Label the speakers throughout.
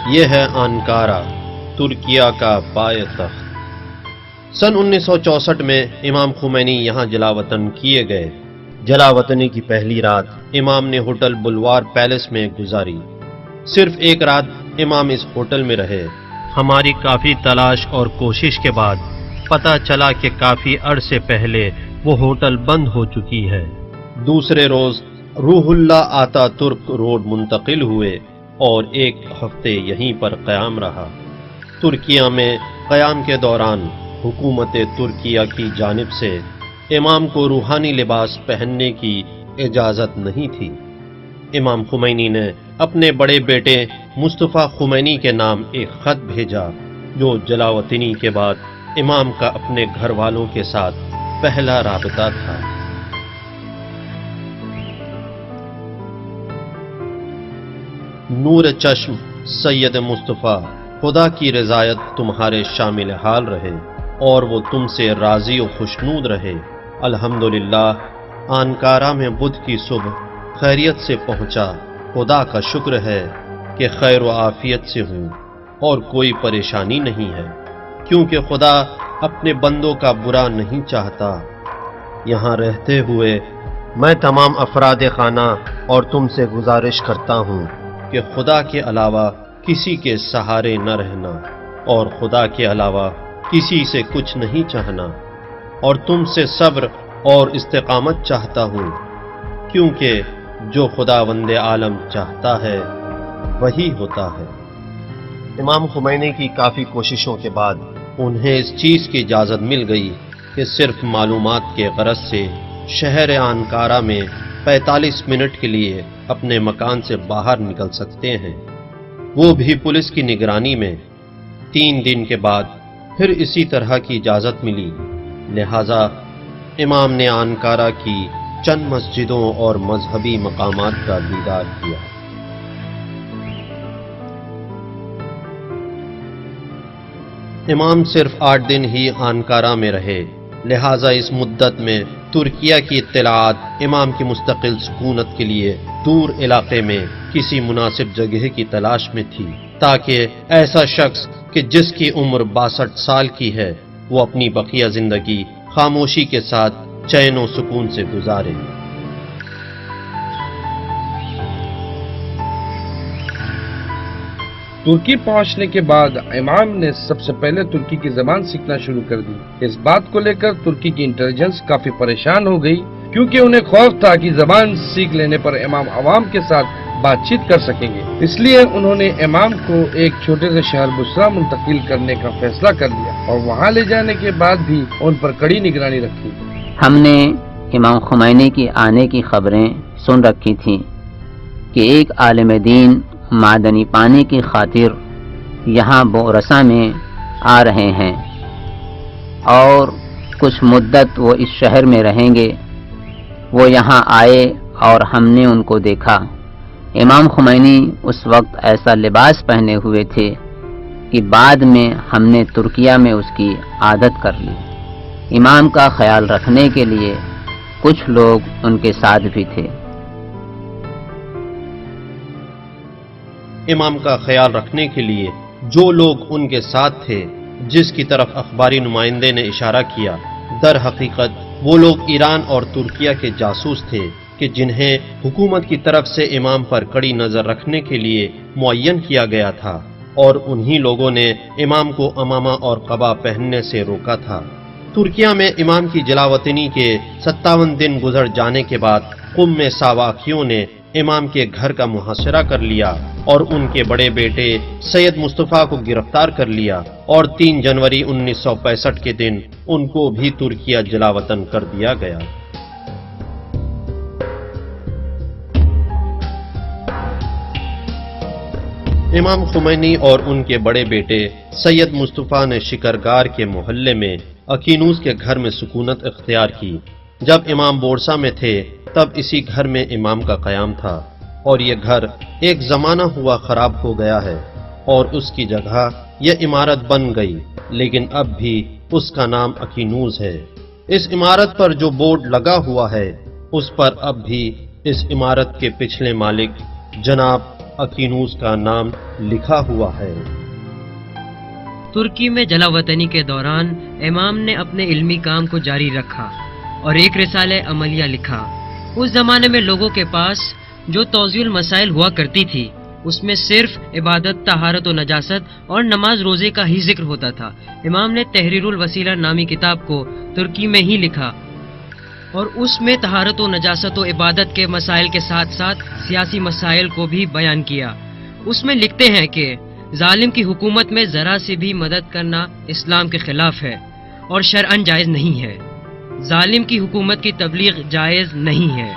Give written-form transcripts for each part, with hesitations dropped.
Speaker 1: یہ ہے انکارا، ترکیہ کا پایتخت۔ سن 1964 میں امام خمینی یہاں جلاوطن کیے گئے۔ جلاوطنی کی پہلی رات امام نے ہوٹل بلوار پیلس میں گزاری۔ صرف ایک رات امام اس ہوٹل میں رہے۔ ہماری کافی تلاش اور کوشش کے بعد پتہ چلا کہ کافی عرصے پہلے وہ ہوٹل بند ہو چکی ہے۔ دوسرے روز روح اللہ آتا ترک روڈ منتقل ہوئے اور ایک ہفتے یہیں پر قیام رہا۔ ترکیہ میں قیام کے دوران حکومت ترکیہ کی جانب سے امام کو روحانی لباس پہننے کی اجازت نہیں تھی۔ امام خمینی نے اپنے بڑے بیٹے مصطفیٰ خمینی کے نام ایک خط بھیجا، جو جلاوطنی کے بعد امام کا اپنے گھر والوں کے ساتھ پہلا رابطہ تھا۔ نور چشم سید مصطفیٰ، خدا کی رضایت تمہارے شامل حال رہے اور وہ تم سے راضی و خوشنود رہے۔ الحمدللہ انکارا میں بدھ کی صبح خیریت سے پہنچا۔ خدا کا شکر ہے کہ خیر و عافیت سے ہوں اور کوئی پریشانی نہیں ہے، کیونکہ خدا اپنے بندوں کا برا نہیں چاہتا۔ یہاں رہتے ہوئے میں تمام افراد خانہ اور تم سے گزارش کرتا ہوں کہ خدا کے علاوہ کسی کے سہارے نہ رہنا اور خدا کے علاوہ کسی سے کچھ نہیں چاہنا، اور تم سے صبر اور استقامت چاہتا ہوں، کیونکہ جو خداوند عالم چاہتا ہے وہی ہوتا ہے۔ امام خمینی کی کافی کوششوں کے بعد انہیں اس چیز کی اجازت مل گئی کہ صرف معلومات کے غرض سے شہر انکارا میں 45 منٹ کے لیے اپنے مکان سے باہر نکل سکتے ہیں، وہ بھی پولیس کی نگرانی میں۔ 3 دن کے بعد پھر اسی طرح کی اجازت ملی، لہذا امام نے انکارا کی چند مسجدوں اور مذہبی مقامات کا دیدار کیا۔ امام صرف 8 دن ہی انکارا میں رہے، لہذا اس مدت میں ترکیہ کی اطلاعات امام کی مستقل سکونت کے لیے دور علاقے میں کسی مناسب جگہ کی تلاش میں تھی، تاکہ ایسا شخص کہ جس کی عمر 62 سال کی ہے وہ اپنی بقیہ زندگی خاموشی کے ساتھ چین و سکون سے گزارے۔
Speaker 2: ترکی پہنچنے کے بعد امام نے سب سے پہلے ترکی کی زبان سیکھنا شروع کر دی۔ اس بات کو لے کر ترکی کی انٹیلیجنس کافی پریشان ہو گئی، کیونکہ انہیں خوف تھا کہ زبان سیکھ لینے پر امام عوام کے ساتھ بات چیت کر سکیں گے۔ اس لیے انہوں نے امام کو ایک چھوٹے سے شہر بصرہ منتقل کرنے کا فیصلہ کر لیا، اور وہاں لے جانے کے بعد بھی ان پر کڑی نگرانی رکھی۔
Speaker 3: ہم نے امام خمینی کی آنے کی خبریں سن رکھی تھیں کہ ایک عالم دین معدنی پانی کی خاطر یہاں بورسا میں آ رہے ہیں اور کچھ مدت وہ اس شہر میں رہیں گے۔ وہ یہاں آئے اور ہم نے ان کو دیکھا۔ امام خمینی اس وقت ایسا لباس پہنے ہوئے تھے کہ بعد میں ہم نے ترکیہ میں اس کی عادت کر لی۔ امام کا خیال رکھنے کے لیے کچھ لوگ ان کے ساتھ بھی تھے۔
Speaker 1: امام کا خیال رکھنے کے لیے جو لوگ ان کے ساتھ تھے، جس کی طرف اخباری نمائندے نے اشارہ کیا، در حقیقت وہ لوگ ایران اور ترکیہ کے جاسوس تھے کہ جنہیں حکومت کی طرف سے امام پر کڑی نظر رکھنے کے لیے معین کیا گیا تھا، اور انہی لوگوں نے امام کو عمامہ اور قبا پہننے سے روکا تھا۔ ترکیہ میں امام کی جلاوطنی کے 57 دن گزر جانے کے بعد قم میں ساواکیوں نے امام کے گھر کا محاصرہ کر لیا اور ان کے بڑے بیٹے سید مصطفیٰ کو گرفتار کر لیا، اور 3 جنوری 1965 کے دن ان کو بھی ترکیہ جلاوطن کر دیا گیا۔ امام خمینی اور ان کے بڑے بیٹے سید مصطفیٰ نے شکرگار کے محلے میں اکینوس کے گھر میں سکونت اختیار کی۔ جب امام بورسا میں تھے تب اسی گھر میں امام کا قیام تھا، اور یہ گھر ایک زمانہ ہوا خراب ہو گیا ہے اور اس کی جگہ یہ عمارت بن گئی، لیکن اب بھی اس کا نام اکینوس ہے۔ اس عمارت پر جو بورڈ لگا ہوا ہے اس پر اب بھی اس عمارت کے پچھلے مالک جناب اکینوس کا نام لکھا ہوا ہے۔
Speaker 4: ترکی میں جلا وطنی کے دوران امام نے اپنے علمی کام کو جاری رکھا اور ایک رسالہ عملیہ لکھا۔ اس زمانے میں لوگوں کے پاس جو توضیح المسائل ہوا کرتی تھی اس میں صرف عبادت، طہارت و نجاست اور نماز روزے کا ہی ذکر ہوتا تھا۔ امام نے تحریر الوسیلہ نامی کتاب کو ترکی میں ہی لکھا اور اس میں طہارت و نجاست و عبادت کے مسائل کے ساتھ ساتھ سیاسی مسائل کو بھی بیان کیا۔ اس میں لکھتے ہیں کہ ظالم کی حکومت میں ذرا سے بھی مدد کرنا اسلام کے خلاف ہے اور شرعاً جائز نہیں ہے۔ ظالم کی حکومت کی تبلیغ جائز نہیں ہے۔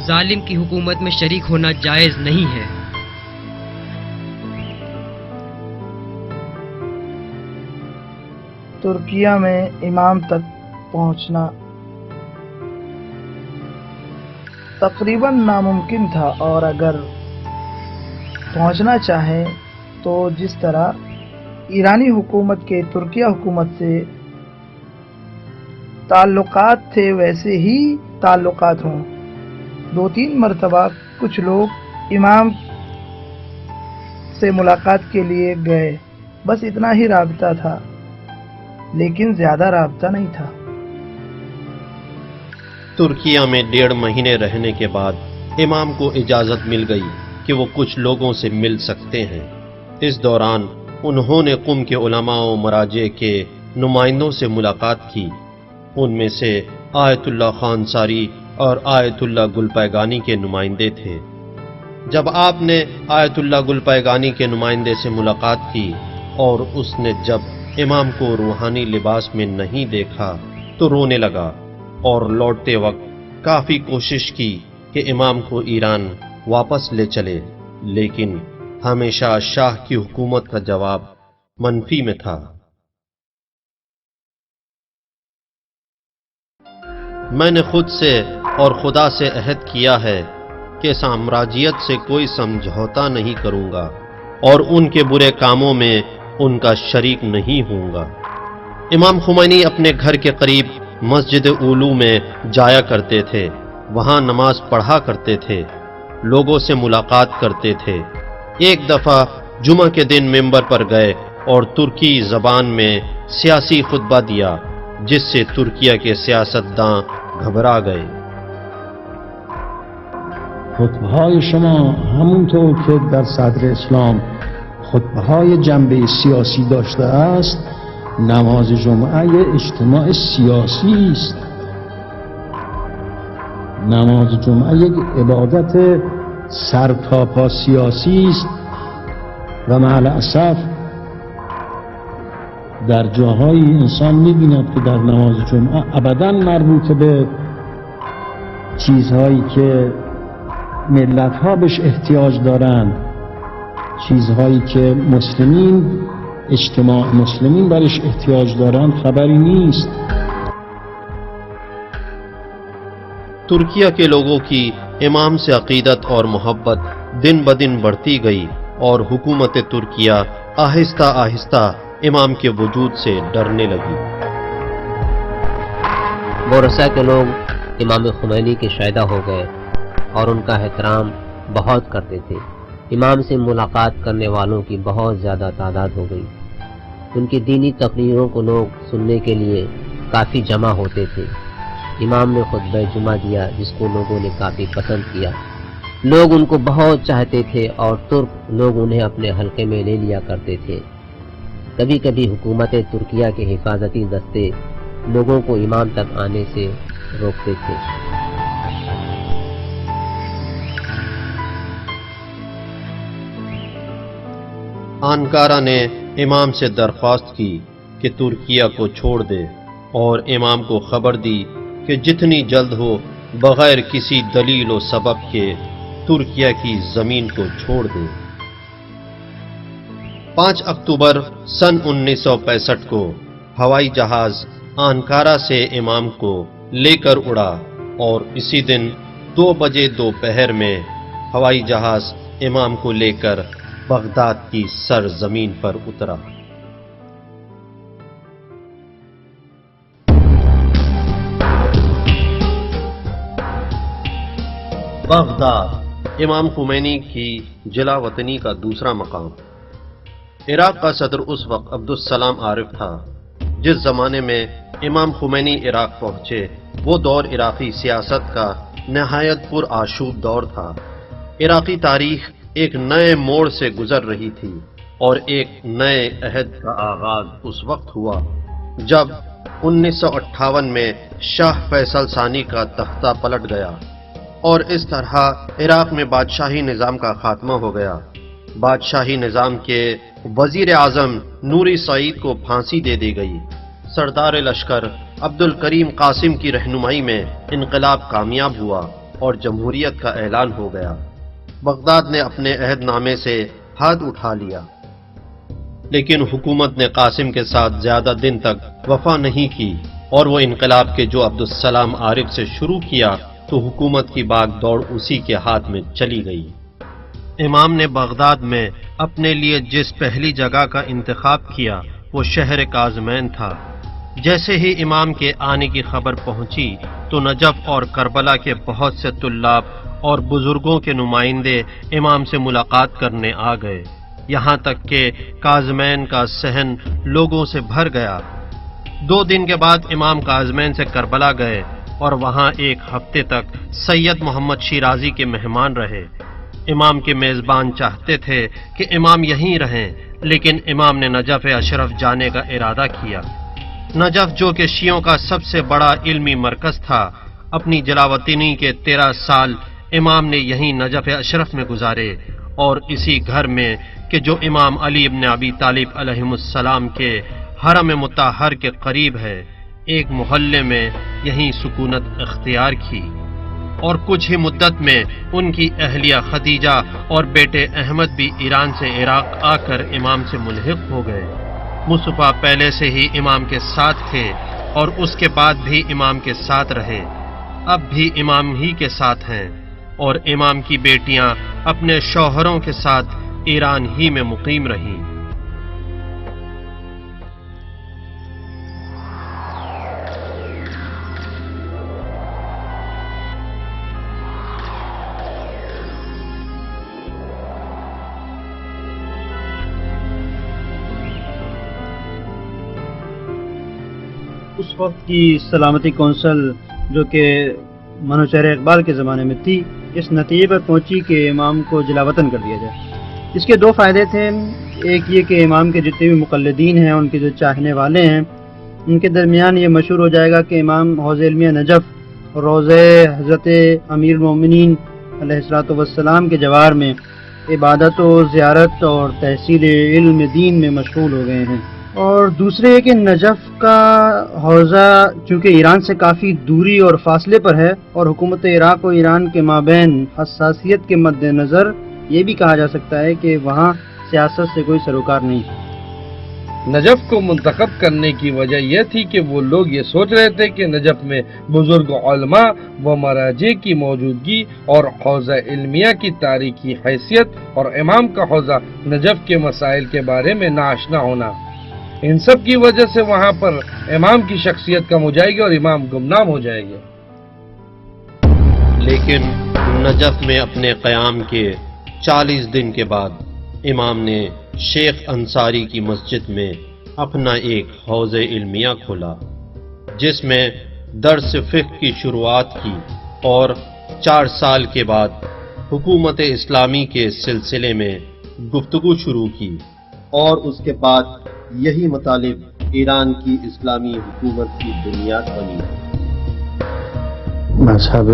Speaker 4: ظالم کی حکومت میں شریک ہونا جائز نہیں ہے۔
Speaker 5: ترکیہ میں امام تک پہنچنا تقریباً ناممکن تھا، اور اگر پہنچنا چاہے تو جس طرح ایرانی حکومت کے ترکیہ حکومت سے تعلقات تھے ویسے ہی تعلقات ہوں۔ 2-3 مرتبہ کچھ لوگ امام سے ملاقات کے لیے گئے، بس اتنا ہی رابطہ تھا، لیکن زیادہ رابطہ نہیں تھا۔
Speaker 1: ترکیہ میں 1.5 مہینے رہنے کے بعد امام کو اجازت مل گئی کہ وہ کچھ لوگوں سے مل سکتے ہیں۔ اس دوران انہوں نے قم کے علماء و مراجع کے نمائندوں سے ملاقات کی۔ ان میں سے آیت اللہ خان ساری اور آیت اللہ گلپیگانی کے نمائندے تھے۔ جب آپ نے آیت اللہ گلپیگانی کے نمائندے سے ملاقات کی اور اس نے جب امام کو روحانی لباس میں نہیں دیکھا تو رونے لگا اور لوٹتے وقت کافی کوشش کی کہ امام کو ایران واپس لے چلے، لیکن ہمیشہ شاہ کی حکومت کا جواب منفی میں تھا۔ میں نے خود سے اور خدا سے عہد کیا ہے کہ سامراجیت سے کوئی سمجھوتا نہیں کروں گا اور ان کے برے کاموں میں ان کا شریک نہیں ہوں گا۔ امام خمینی اپنے گھر کے قریب مسجد اولو میں جایا کرتے تھے، وہاں نماز پڑھا کرتے تھے، لوگوں سے ملاقات کرتے تھے۔ ایک دفعہ جمعہ کے دن ممبر پر گئے اور ترکی زبان میں سیاسی خطبہ دیا، جس سے ترکیہ کے سیاستداں گھبرا گئے۔
Speaker 6: خطبه‌های شما همونطور که در صدر اسلام خطبه‌های جنبه سیاسی داشته است، نماز جمعه یک اجتماع سیاسی است. نماز جمعه یک عبادت سرتاپا سیاسی است و مع الاسف در جاهایی انسان می‌بیند که در نماز جمعه ابداً مربوط به چیزهایی که ملت‌ها بهش احتیاج دارند، چیزهایی که مسلمین، اجتماع مسلمین برش احتیاج دارند، خبری نیست.
Speaker 1: ترکیہ کے لوگوں کی امام سے عقیدت اور محبت دن بدن بڑھتی گئی اور حکومت ترکیہ آہستہ آہستہ امام کے وجود سے ڈرنے لگی۔
Speaker 3: بورسا کے لوگ امام خمینی کے شائدہ ہو گئے اور ان کا احترام بہت کرتے تھے۔ امام سے ملاقات کرنے والوں کی بہت زیادہ تعداد ہو گئی۔ ان کی دینی تقریروں کو لوگ سننے کے لیے کافی جمع ہوتے تھے۔ امام نے خطبہ جمعہ دیا جس کو لوگوں نے کافی پسند کیا۔ لوگ ان کو بہت چاہتے تھے اور ترک لوگ انہیں اپنے حلقے میں لے لیا کرتے تھے۔ کبھی کبھی حکومت ترکیہ کے حفاظتی دستے لوگوں کو امام تک آنے سے روکتے تھے۔
Speaker 1: آنکارا نے امام سے درخواست کی کہ ترکیہ کو چھوڑ دے اور امام کو خبر دی کہ جتنی جلد ہو بغیر کسی دلیل و سبب کے ترکیہ کی زمین کو چھوڑ دے۔ 5 اکتوبر سن 1965 کو ہوائی جہاز آنکارا سے امام کو لے کر اڑا اور اسی دن 2 بجے دوپہر میں ہوائی جہاز امام کو لے کر بغداد کی سرزمین پر اترا۔ بغداد امام خمینی کی جلا وطنی کا دوسرا مقام۔ عراق کا صدر اس وقت عبدالسلام عارف تھا۔ جس زمانے میں امام خمینی عراق پہنچے وہ دور عراقی سیاست کا نہایت پر آشوب دور تھا۔ عراقی تاریخ ایک نئے موڑ سے گزر رہی تھی اور ایک نئے عہد کا آغاز اس وقت ہوا جب 1958 میں شاہ فیصل ثانی کا تختہ پلٹ گیا اور اس طرح عراق میں بادشاہی نظام کا خاتمہ ہو گیا۔ بادشاہی نظام کے وزیر اعظم نوری سعید کو پھانسی دے دی گئی۔ سردار لشکر عبد الکریم قاسم کی رہنمائی میں انقلاب کامیاب ہوا اور جمہوریت کا اعلان ہو گیا۔ بغداد نے اپنے عہد نامے سے ہاتھ اٹھا لیا، لیکن حکومت نے قاسم کے ساتھ زیادہ دن تک وفا نہیں کی اور وہ انقلاب کے جو عبدالسلام عارف سے شروع کیا تو حکومت کی باغ دوڑ اسی کے ہاتھ میں چلی گئی۔ امام نے بغداد میں اپنے لیے جس پہلی جگہ کا انتخاب کیا وہ شہر کاظمین تھا۔ جیسے ہی امام کے آنے کی خبر پہنچی تو نجف اور کربلا کے بہت سے طلاب اور بزرگوں کے نمائندے امام سے ملاقات کرنے آ گئے، یہاں تک کہ کاظمین کا صحن لوگوں سے بھر گیا۔ 2 دن کے بعد امام کاظمین سے کربلا گئے اور وہاں 1 ہفتے تک سید محمد شیرازی کے مہمان رہے۔ امام کے میزبان چاہتے تھے کہ امام یہیں رہیں، لیکن امام نے نجف اشرف جانے کا ارادہ کیا۔ نجف جو کہ شیعوں کا سب سے بڑا علمی مرکز تھا، اپنی جلاوطنی کے 13 سال امام نے یہیں نجف اشرف میں گزارے اور اسی گھر میں کہ جو امام علی ابن ابی طالب علیہ السلام کے حرم مطہر کے قریب ہے، ایک محلے میں یہیں سکونت اختیار کی اور کچھ ہی مدت میں ان کی اہلیہ خدیجہ اور بیٹے احمد بھی ایران سے عراق آ کر امام سے ملحق ہو گئے۔ مصطفیٰ پہلے سے ہی امام کے ساتھ تھے اور اس کے بعد بھی امام کے ساتھ رہے، اب بھی امام ہی کے ساتھ ہیں اور امام کی بیٹیاں اپنے شوہروں کے ساتھ ایران ہی میں مقیم رہیں۔
Speaker 7: اس وقت کی سلامتی کونسل جو کہ منوچہر اقبال کے زمانے میں تھی، اس نتیجے پر پہنچی کہ امام کو جلاوطن کر دیا جائے۔ اس کے 2 فائدے تھے، ایک یہ کہ امام کے جتنے بھی مقلدین ہیں، ان کے جو چاہنے والے ہیں، ان کے درمیان یہ مشہور ہو جائے گا کہ امام حوض علمیہ نجف روضہ حضرت امیر المومنین علیہ الصلوۃ والسلام کے جوار میں عبادت و زیارت اور تحصیل علم دین میں مشغول ہو گئے ہیں۔ اور دوسرے یہ کہ نجف کا حوضہ چونکہ ایران سے کافی دوری اور فاصلے پر ہے اور حکومت عراق و ایران کے مابین حساسیت کے مد نظر یہ بھی کہا جا سکتا ہے کہ وہاں سیاست سے کوئی سروکار نہیں۔
Speaker 2: نجف کو منتخب کرنے کی وجہ یہ تھی کہ وہ لوگ یہ سوچ رہے تھے کہ نجف میں بزرگ علماء و مراجع کی موجودگی اور حوضہ علمیہ کی تاریخی حیثیت اور امام کا حوضہ نجف کے مسائل کے بارے میں ناآشنا ہونا، ان سب کی وجہ سے وہاں پر امام کی شخصیت کم ہو جائے گی اور امام گمنام ہو جائے گے۔
Speaker 1: لیکن نجف میں اپنے قیام کے 40 دن کے بعد امام نے شیخ انصاری کی مسجد میں اپنا ایک حوض علمیہ کھولا، جس میں درس فقہ کی شروعات کی اور 4 سال کے بعد حکومت اسلامی کے سلسلے میں گفتگو شروع کی اور اس کے بعد یہی مطالب ایران کی اسلامی حکومت کی بنیاد بنی۔
Speaker 6: مذهب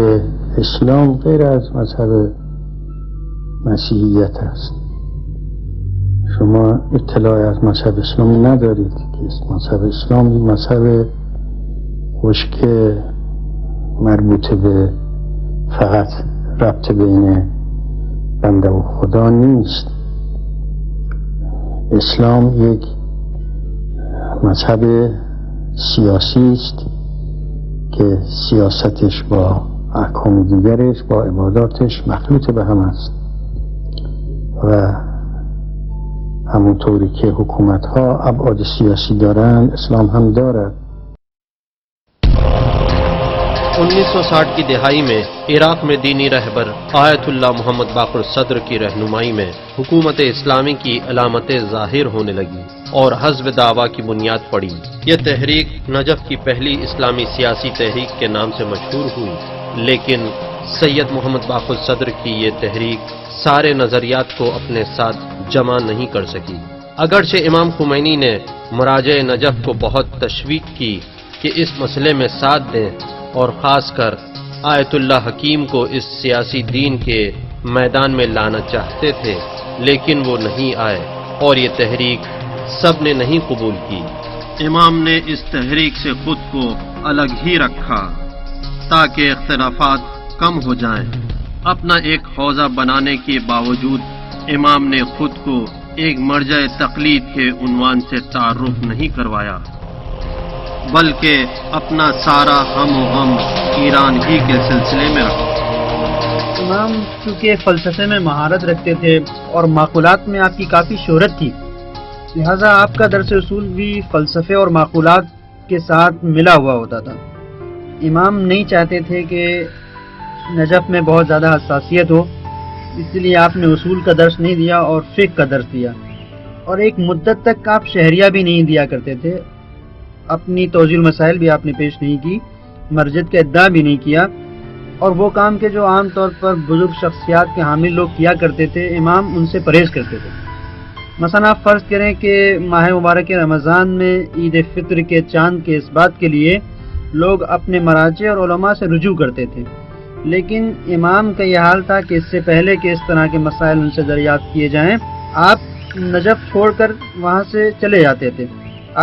Speaker 6: اسلام غیر از مذهب مسیحیت است. شما اطلاعی از مذهب اسلامی ندارید که مذهب اسلام مذهب خشک مربوط به فقط ربط بین بنده و خدا نیست. اسلام یک مذهب سیاسی است که سیاستش با احکام دیگرش با عباداتش مخلوط به هم است و همونطوری که حکومت‌ها ابعاد سیاسی دارند اسلام هم دارد.
Speaker 1: 1960 کی دہائی میں عراق میں دینی رہبر آیت اللہ محمد باقر صدر کی رہنمائی میں حکومت اسلامی کی علامتیں ظاہر ہونے لگی اور حزب دعویٰ کی بنیاد پڑی۔ یہ تحریک نجف کی پہلی اسلامی سیاسی تحریک کے نام سے مشہور ہوئی، لیکن سید محمد باقر صدر کی یہ تحریک سارے نظریات کو اپنے ساتھ جمع نہیں کر سکی۔ اگرچہ امام خمینی نے مراجع نجف کو بہت تشویق کی کہ اس مسئلے میں ساتھ دیں اور خاص کر آیت اللہ حکیم کو اس سیاسی دین کے میدان میں لانا چاہتے تھے، لیکن وہ نہیں آئے اور یہ تحریک سب نے نہیں قبول کی۔ امام نے اس تحریک سے خود کو الگ ہی رکھا تاکہ اختلافات کم ہو جائیں۔ اپنا ایک حوزہ بنانے کے باوجود امام نے خود کو ایک مرجع تقلید کے عنوان سے تعارف نہیں کروایا، بلکہ اپنا سارا ہم و غم ایران ہی کے سلسلے میں رکھا۔
Speaker 7: امام چونکہ فلسفے میں مہارت رکھتے تھے اور معقولات میں آپ کی کافی شہرت تھی، لہذا آپ کا درس اصول بھی فلسفے اور معقولات کے ساتھ ملا ہوا ہوتا تھا۔ امام نہیں چاہتے تھے کہ نجف میں بہت زیادہ حساسیت ہو، اس لیے آپ نے اصول کا درس نہیں دیا اور فقہ کا درس دیا، اور ایک مدت تک آپ شہریہ بھی نہیں دیا کرتے تھے۔ اپنی توضیح المسائل بھی آپ نے پیش نہیں کی، مرجد کا ادعا بھی نہیں کیا، اور وہ کام کے جو عام طور پر بزرگ شخصیات کے حامل لوگ کیا کرتے تھے امام ان سے پرہیز کرتے تھے۔ مثلا آپ فرض کریں کہ ماہ مبارک رمضان میں عید فطر کے چاند کے اس بات کے لیے لوگ اپنے مراجع اور علماء سے رجوع کرتے تھے، لیکن امام کا یہ حال تھا کہ اس سے پہلے کہ اس طرح کے مسائل ان سے دریافت کیے جائیں، آپ نجف چھوڑ کر وہاں سے چلے جاتے تھے،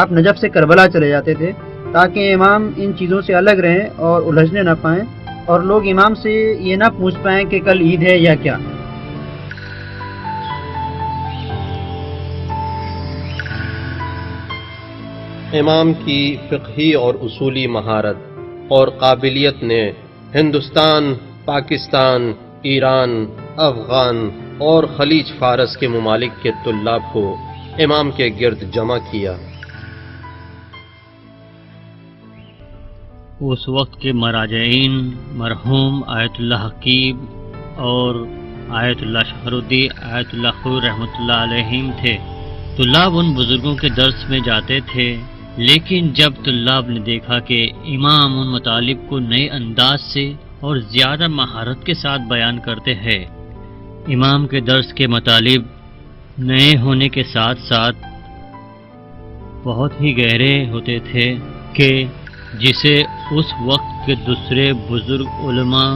Speaker 7: آپ نجف سے کربلا چلے جاتے تھے تاکہ امام ان چیزوں سے الگ رہیں اور الجھنے نہ پائیں، اور لوگ امام سے یہ نہ پوچھ پائیں کہ کل عید ہے یا کیا۔
Speaker 1: امام کی فقہی اور اصولی مہارت اور قابلیت نے ہندوستان، پاکستان، ایران، افغان اور خلیج فارس کے ممالک کے طلاب کو امام کے گرد جمع کیا۔
Speaker 8: اس وقت کے مراجعین مرحوم آیت اللہ حکیم اور آیت اللہ شہرالدی، آیت اللہ خور رحمۃ اللہ علیہم تھے۔ طلاب ان بزرگوں کے درس میں جاتے تھے، لیکن جب طلاب نے دیکھا کہ امام ان مطالب کو نئے انداز سے اور زیادہ مہارت کے ساتھ بیان کرتے ہیں، امام کے درس کے مطالب نئے ہونے کے ساتھ ساتھ بہت ہی گہرے ہوتے تھے کہ جسے اس وقت کے دوسرے بزرگ علماء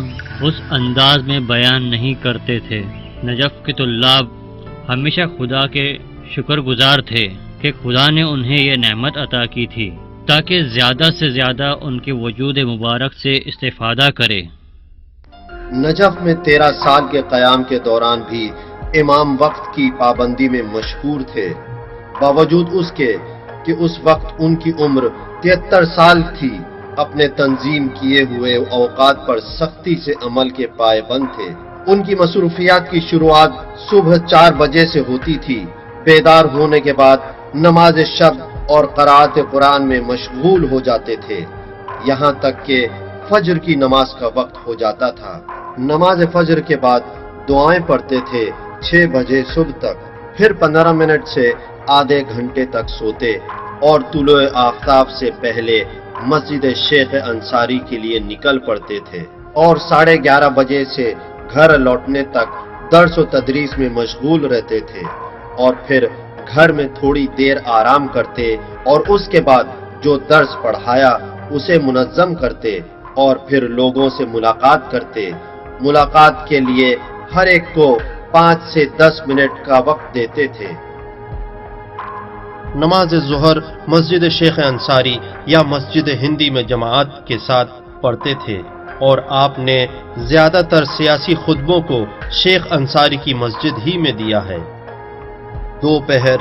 Speaker 8: اس انداز میں بیان نہیں کرتے تھے۔ نجف کے طلاب ہمیشہ خدا کے شکر گزار تھے کہ خدا نے انہیں یہ نعمت عطا کی تھی تاکہ زیادہ سے زیادہ ان کے وجود مبارک سے استفادہ کرے۔
Speaker 1: نجف میں 13 سال کے قیام کے دوران بھی امام وقت کی پابندی میں مشہور تھے، باوجود اس کے کہ اس وقت ان کی عمر 73 سال تھی۔ اپنے تنظیم کیے ہوئے اوقات پر سختی سے عمل کے پابند تھے۔ ان کی مصروفیات کی شروعات صبح 4 بجے سے ہوتی تھی۔ بیدار ہونے کے بعد نماز شب اور قرأت قرآن میں مشغول ہو جاتے تھے، یہاں تک کہ فجر کی نماز کا وقت ہو جاتا تھا۔ نماز فجر کے بعد دعائیں پڑھتے تھے 6 بجے صبح تک، پھر 15 منٹ سے آدھے گھنٹے تک سوتے اور طلوع آفتاب سے پہلے مسجد شیخ انصاری کے لیے نکل پڑتے تھے، اور 11:30 بجے سے گھر لوٹنے تک درس و تدریس میں مشغول رہتے تھے، اور پھر گھر میں تھوڑی دیر آرام کرتے اور اس کے بعد جو درس پڑھایا اسے منظم کرتے، اور پھر لوگوں سے ملاقات کرتے۔ ملاقات کے لیے ہر ایک کو 5 سے 10 منٹ کا وقت دیتے تھے۔ نماز ظہر مسجد شیخ انصاری یا مسجد ہندی میں جماعت کے ساتھ پڑھتے تھے، اور آپ نے زیادہ تر سیاسی خطبوں کو شیخ انصاری کی مسجد ہی میں دیا ہے۔ دوپہر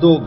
Speaker 1: 2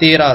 Speaker 1: 13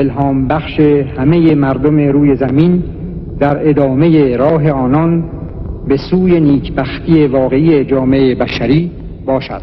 Speaker 9: الهام بخش همه مردم روی زمین در ادامه راه آنان به سوی نیکبختی واقعی جامعه بشری باشد.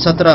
Speaker 1: 17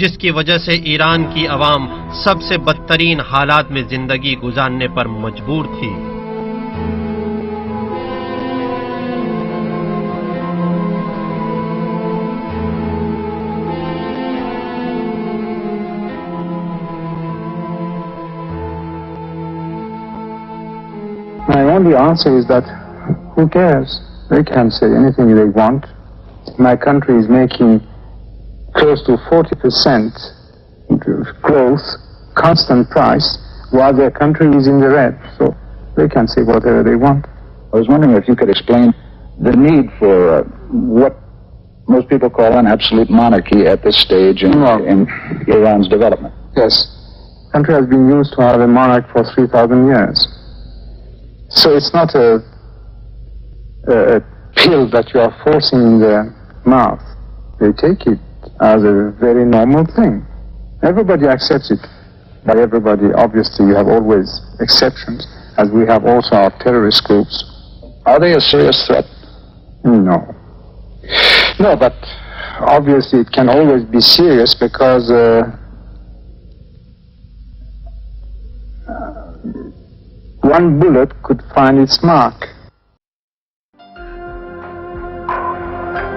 Speaker 1: جس کی وجہ سے ایران کی عوام سب سے بدترین حالات میں زندگی گزارنے پر مجبور تھی۔
Speaker 9: My only answer is that who cares? They can say anything they want. My country is making close to 40% growth, constant price, while their country is in the red. So they can say whatever they want.
Speaker 10: I was wondering if you could explain the need for what most people call an absolute monarchy at this stage in Iran's development.
Speaker 9: Yes. The country has been used to have a monarch for 3,000 years. So it's not a pill that you are forcing in their mouth. They take it as a very normal thing. Everybody accepts it. By everybody, obviously, you have always exceptions, as we have also our terrorist groups.
Speaker 10: Are they a serious threat?
Speaker 9: No. No, but obviously it can always be serious because one bullet could find its mark.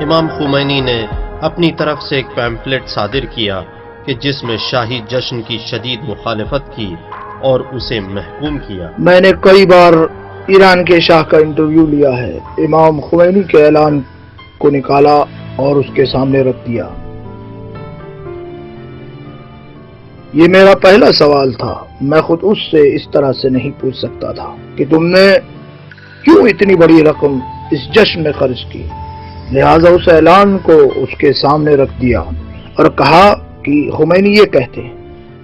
Speaker 1: امام Khomeini نے اپنی طرف سے ایک pamphlet صادر کیا کہ جس میں شاہی جشن کی شدید مخالفت کی اور اسے محکوم کیا۔
Speaker 5: میں نے کئی بار ایران کے شاہ کا انٹرویو لیا ہے، امام خمینی کے اعلان کو نکالا اور اس کے سامنے رکھ دیا۔ یہ میرا پہلا سوال تھا، میں خود اس سے اس طرح سے نہیں پوچھ سکتا تھا کہ تم نے کیوں اتنی بڑی رقم اس جشن میں خرچ کی، لہٰذا اس اعلان کو اس کے سامنے رکھ دیا اور کہا کہ خمینی یہ کہتے ہیں،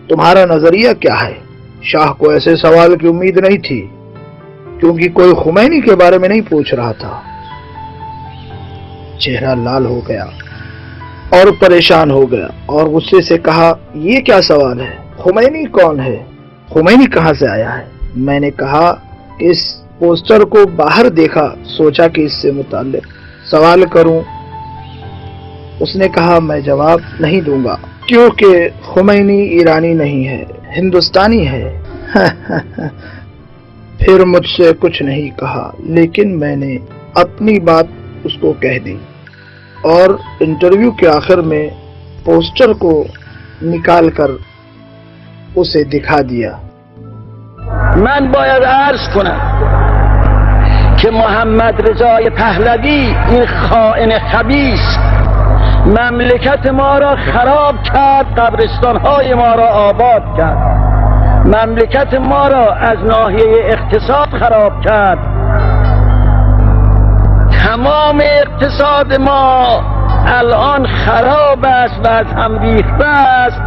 Speaker 5: تمہارا نظریہ کیا ہے؟ شاہ کو ایسے سوال کی امید نہیں تھی کیونکہ کوئی خمینی کے بارے میں نہیں پوچھ رہا تھا۔ چہرہ لال ہو گیا اور پریشان ہو گیا اور غصے سے کہا، یہ کیا سوال ہے؟ خمینی کون ہے؟ خمینی کہاں سے آیا ہے؟ میں نے کہا کہ اس پوسٹر کو باہر دیکھا، سوچا کہ اس سے متعلق سوال کروں۔ اس نے کہا، میں جواب نہیں دوں گا کیونکہ خمینی ایرانی نہیں ہے، ہندوستانی ہے۔ پھر مجھ سے کچھ نہیں کہا، لیکن میں نے اپنی بات اس کو کہہ دی اور انٹرویو کے آخر میں پوسٹر کو نکال کر اسے دکھا دیا۔
Speaker 11: من باید عرض کنم که محمد رضای پهلوی این خائن خبیث مملکت ما را خراب کرد، قبرستان‌های ما را آباد کرد، مملکت ما را از ناحیه اقتصاد خراب کرد، تمام اقتصاد ما الان خراب است و از هم ریخته است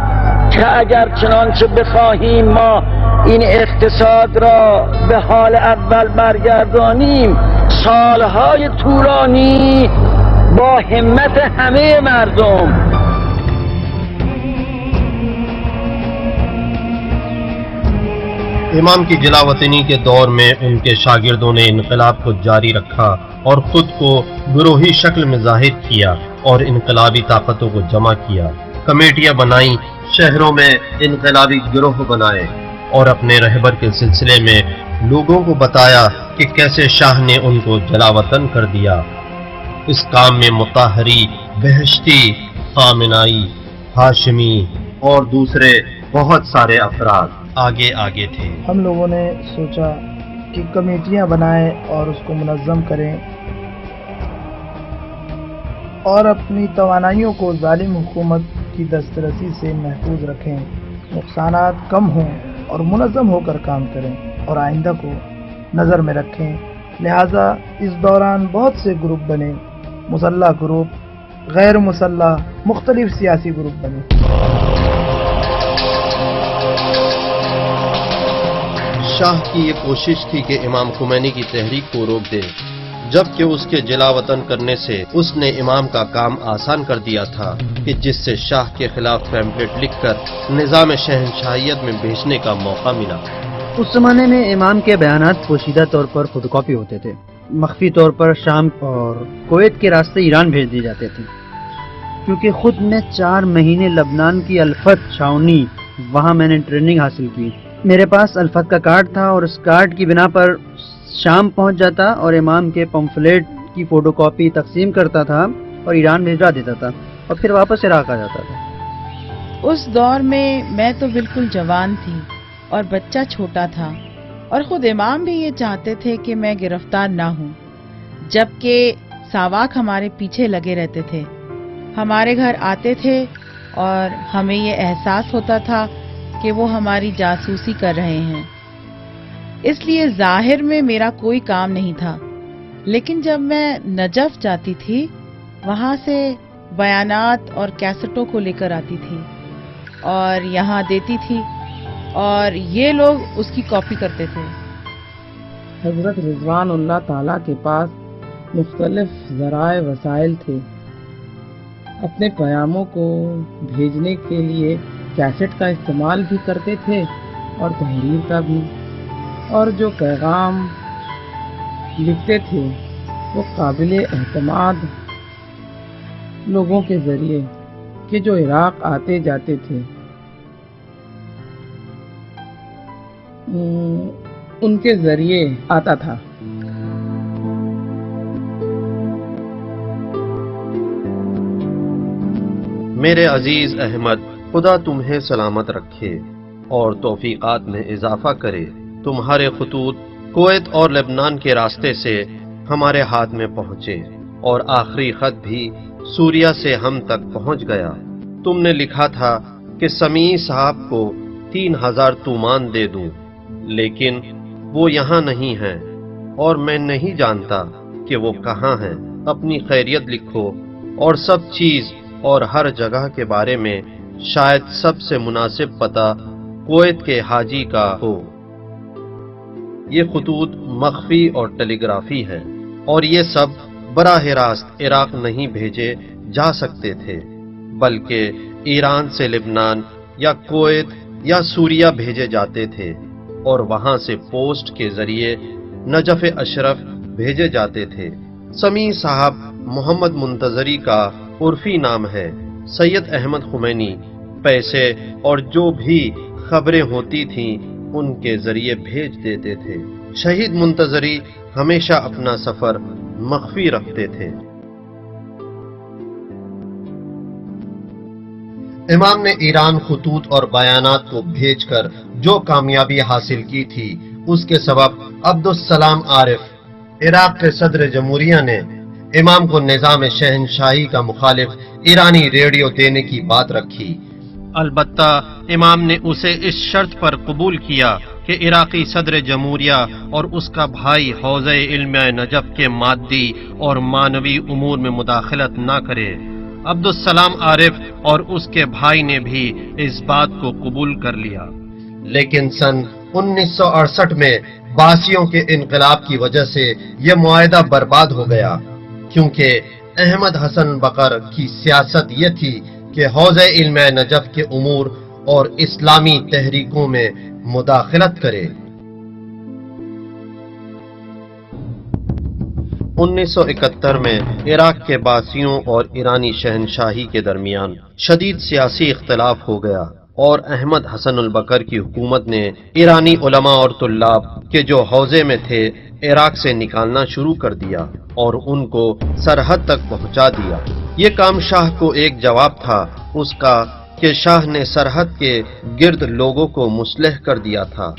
Speaker 11: که اگر چنانچه بخواهیم ما این اقتصاد را به حال اول برگردانیم، سالهای طولانی با همت همه مردم
Speaker 1: امام کی جلاوطنی کے دور میں ان کے شاگردوں نے انقلاب کو جاری رکھا اور خود کو گروہی شکل میں ظاہر کیا اور انقلابی طاقتوں کو جمع کیا، کمیٹیاں بنائیں، شہروں میں انقلابی گروہ بنائے اور اپنے رہبر کے سلسلے میں لوگوں کو بتایا کہ کیسے شاہ نے ان کو جلاوطن کر دیا۔ اس کام میں مطہری، بہشتی، خامنائی، ہاشمی اور دوسرے بہت سارے افراد آگے تھے۔
Speaker 5: ہم لوگوں نے سوچا کہ کمیٹیاں بنائیں اور اس کو منظم کریں اور اپنی توانائیوں کو ظالم حکومت کی دسترسی سے محفوظ رکھیں، نقصانات کم ہوں اور منظم ہو کر کام کریں اور آئندہ کو نظر میں رکھیں۔ لہٰذا اس دوران بہت سے گروپ بنے، مسلح گروپ، غیر مسلح، مختلف سیاسی گروپ بنے۔
Speaker 1: شاہ کی یہ کوشش تھی کہ امام خمینی کی تحریک کو روک دے، جبکہ اس کے جلاوطن کرنے سے اس نے امام کا کام آسان کر دیا تھا کہ جس سے شاہ کے خلاف پیمفلٹ لکھ کر نظام شہنشاہیت میں بھیجنے کا موقع ملا۔
Speaker 7: اس زمانے میں امام کے بیانات پوشیدہ طور پر فوٹو کاپی ہوتے تھے، مخفی طور پر شام اور کویت کے راستے ایران بھیج دیے جاتے تھے۔ کیونکہ خود میں 4 مہینے لبنان کی الفت چھاونی وہاں میں نے ٹریننگ حاصل کی. میرے پاس الفت کا کارڈ تھا اور اس کارڈ کی بنا پر شام پہنچ جاتا اور امام کے پمفلیٹ کی فوٹو کاپی تقسیم کرتا تھا اور ایران بھیجا دیتا تھا اور پھر واپس عراق آ جاتا تھا.
Speaker 12: اس دور میں تو بالکل جوان تھی اور بچہ چھوٹا تھا، اور خود امام بھی یہ چاہتے تھے کہ میں گرفتار نہ ہوں، جبکہ ساواک ہمارے پیچھے لگے رہتے تھے. ہمارے گھر آتے تھے اور ہمیں یہ احساس ہوتا تھا کہ وہ ہماری جاسوسی کر رہے ہیں. اس لیے ظاہر میں میرا کوئی کام نہیں تھا، لیکن جب میں نجف جاتی تھی وہاں سے بیانات اور کیسٹوں کو لے کر آتی تھی اور یہاں دیتی تھی اور یہ لوگ اس کی کاپی کرتے تھے.
Speaker 5: حضرت رضوان اللہ تعالیٰ کے پاس مختلف ذرائع وسائل تھے. اپنے پیاموں کو بھیجنے کے لیے کیسٹ کا استعمال بھی کرتے تھے اور تحریر کا بھی، اور جو پیغام لکھتے تھے وہ قابل اعتماد لوگوں کے ذریعے کہ جو عراق آتے جاتے تھے ان کے ذریعے آتا تھا.
Speaker 1: میرے عزیز احمد، خدا تمہیں سلامت رکھے اور توفیقات میں اضافہ کرے. تمہارے خطوط کویت اور لبنان کے راستے سے ہمارے ہاتھ میں پہنچے اور آخری خط بھی سوریہ سے ہم تک پہنچ گیا. تم نے لکھا تھا کہ سمیع صاحب کو 3000 تومان دے دوں، لیکن وہ یہاں نہیں ہیں اور میں نہیں جانتا کہ وہ کہاں ہیں. اپنی خیریت لکھو اور سب چیز اور ہر جگہ کے بارے میں شاید سب سے مناسب پتہ کویت کے حاجی کا ہو. یہ خطوط مخفی اور ٹیلی گرافی ہے اور یہ سب براہ راست عراق نہیں بھیجے جا سکتے تھے، بلکہ ایران سے لبنان یا کویت یا سوریہ بھیجے جاتے تھے اور وہاں سے پوسٹ کے ذریعے نجف اشرف بھیجے جاتے تھے. سمیع صاحب محمد منتظری کا عرفی نام ہے. سید احمد خمینی پیسے اور جو بھی خبریں ہوتی تھیں ان کے ذریعے بھیج دیتے تھے. شہید منتظری ہمیشہ اپنا سفر مخفی رکھتے تھے. امام نے ایران خطوط اور بیانات کو بھیج کر جو کامیابی حاصل کی تھی اس کے سبب عبدالسلام عارف عراق کے صدر جمہوریہ نے امام کو نظام شہنشاہی کا مخالف ایرانی ریڈیو دینے کی بات رکھی. البتہ امام نے اسے اس شرط پر قبول کیا کہ عراقی صدر جمہوریہ اور اس کا بھائی حوزہ علم نجف کے مادی اور معنوی امور میں مداخلت نہ کرے. عبدالسلام عارف اور اس کے بھائی نے بھی اس بات کو قبول کر لیا. لیکن سن 1968 میں باسیوں کے انقلاب کی وجہ سے یہ معاہدہ برباد ہو گیا، کیونکہ احمد حسن بقر کی سیاست یہ تھی کہ حوزہ علم نجف کے امور اور اسلامی تحریکوں میں مداخلت کرے. 1971 میں عراق کے باسیوں اور ایرانی شہنشاہی کے درمیان شدید سیاسی اختلاف ہو گیا اور احمد حسن البکر کی حکومت نے ایرانی علماء اور طلاب کے جو حوزے میں تھے عراق سے نکالنا شروع کر دیا اور ان کو سرحد تک پہنچا دیا. یہ کام شاہ کو ایک جواب تھا اس کا کہ شاہ نے سرحد کے گرد لوگوں کو مسلح کر دیا تھا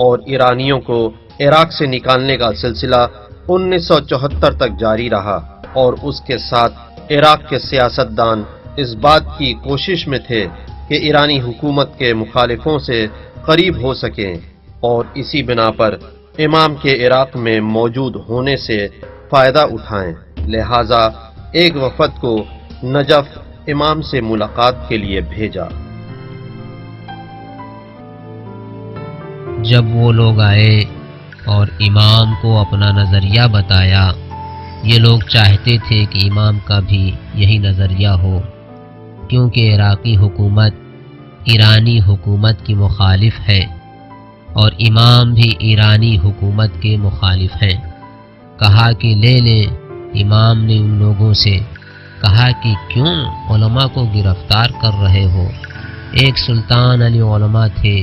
Speaker 1: اور ایرانیوں کو عراق سے نکالنے کا سلسلہ 1974 تک جاری رہا، اور اس کے ساتھ عراق کے سیاستدان اس بات کی کوشش میں تھے کہ ایرانی حکومت کے مخالفوں سے قریب ہو سکیں اور اسی بنا پر امام کے عراق میں موجود ہونے سے فائدہ اٹھائیں. لہذا ایک وفد کو نجف امام سے ملاقات کے لیے بھیجا.
Speaker 13: جب وہ لوگ آئے اور امام کو اپنا نظریہ بتایا، یہ لوگ چاہتے تھے کہ امام کا بھی یہی نظریہ ہو، کیونکہ عراقی حکومت ایرانی حکومت کی مخالف ہے اور امام بھی ایرانی حکومت کے مخالف ہیں. کہا کہ لے لیں. امام نے ان لوگوں سے کہا کہ کیوں علماء کو گرفتار کر رہے ہو؟ ایک سلطان علی علماء تھے،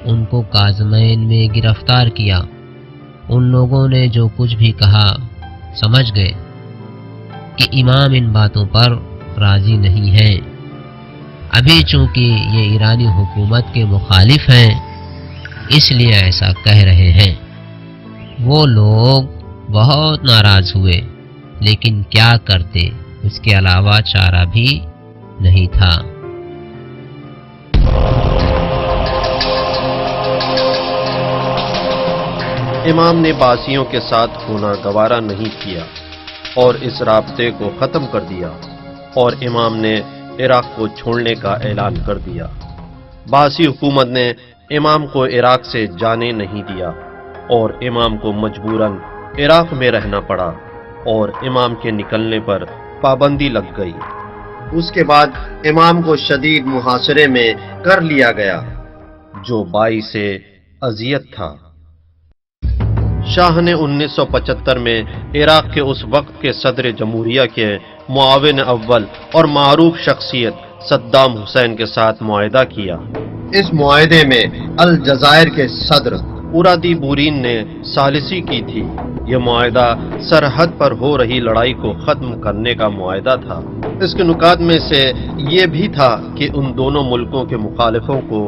Speaker 13: ان کو کاظمین میں گرفتار کیا۔ ان لوگوں نے جو کچھ بھی کہا سمجھ گئے کہ امام ان باتوں پر راضی نہیں ہیں۔ ابھی چونکہ یہ ایرانی حکومت کے مخالف ہیں اس لیے ایسا کہہ رہے ہیں۔ وہ لوگ بہت ناراض ہوئے، لیکن کیا کرتے، اس کے علاوہ چارہ بھی نہیں تھا۔
Speaker 1: امام نے باسیوں کے ساتھ ہونا گوارا نہیں کیا اور اس رابطے کو ختم کر دیا، اور امام نے عراق کو چھوڑنے کا اعلان کر دیا۔ باسی حکومت نے امام کو عراق سے جانے نہیں دیا اور امام کو مجبوراً عراق میں رہنا پڑا، اور امام کے نکلنے پر پابندی لگ گئی۔ اس کے بعد امام کو شدید محاصرے میں کر لیا گیا، جو باعث اذیت تھا۔ شاہ نے 1975 میں عراق کے اس وقت کے صدر جمہوریہ کے معاون اول اور معروف شخصیت صدام حسین کے ساتھ معاہدہ کیا۔ اس معاہدے میں الجزائر کے صدر اورادی بورین نے ثالثی کی تھی۔ یہ معاہدہ سرحد پر ہو رہی لڑائی کو ختم کرنے کا معاہدہ تھا۔ اس کے نکات میں سے یہ بھی تھا کہ ان دونوں ملکوں کے مخالفوں کو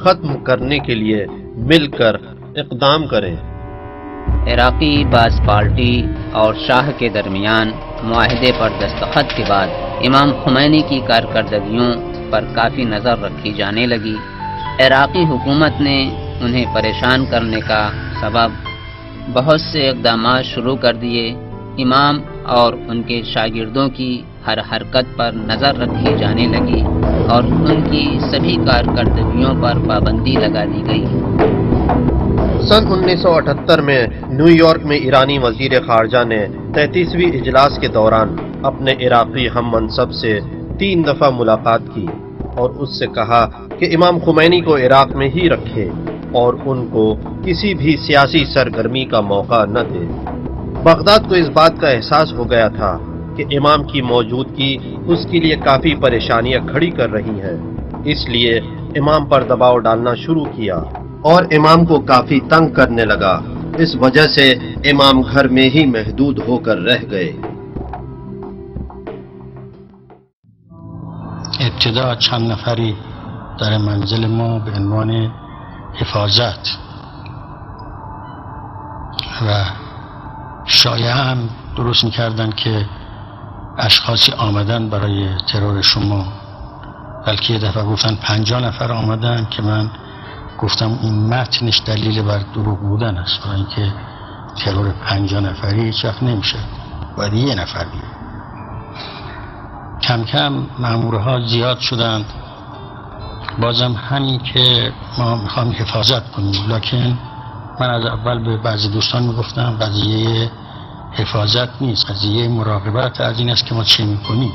Speaker 1: ختم کرنے کے لیے مل کر اقدام کریں۔
Speaker 3: عراقی باز پارٹی اور شاہ کے درمیان معاہدے پر دستخط کے بعد امام خمینی کی کارکردگیوں پر کافی نظر رکھی جانے لگی۔ عراقی حکومت نے انہیں پریشان کرنے کا سبب بہت سے اقدامات شروع کر دیے۔ امام اور ان کے شاگردوں کی ہر حرکت پر نظر رکھی جانے لگی اور ان کی سبھی کارکردگیوں پر پابندی لگا دی گئی۔
Speaker 1: سن 1978 میں نیو یارک میں ایرانی وزیر خارجہ نے 33ویں اجلاس کے دوران اپنے عراقی ہم منصب سے 3 دفعہ ملاقات کی اور اس سے کہا کہ امام خمینی کو عراق میں ہی رکھے اور ان کو کسی بھی سیاسی سرگرمی کا موقع نہ دے۔ بغداد کو اس بات کا احساس ہو گیا تھا کہ امام کی موجودگی اس کے لیے کافی پریشانیاں کھڑی کر رہی ہیں، اس لیے امام پر دباؤ ڈالنا شروع کیا اور امام کو کافی تنگ کرنے لگا۔ اس وجہ سے امام گھر میں ہی محدود ہو کر رہ گئے۔
Speaker 6: ابتدا چند نفری در منزل ما به عنوان حفاظت و شایعه هم درست میکردن که اشخاصی آمدن برای ترور شما، بلکه یه دفعه گفتن 50 نفر آمدن که من گفتم این متنش دلیل بر دروغ بودن است، برای اینکه ترور 50 نفری هیچ وقت نمیشه، باید یه نفر بیاد. کم کم مامورها زیاد شدند، بازم همین که ما میخوام حفاظت کنیم، لکن من از اول به بعضی دوستان میگفتم قضیه حفاظت نیست، قضیه مراقبت از این است که ما چه میکنیم.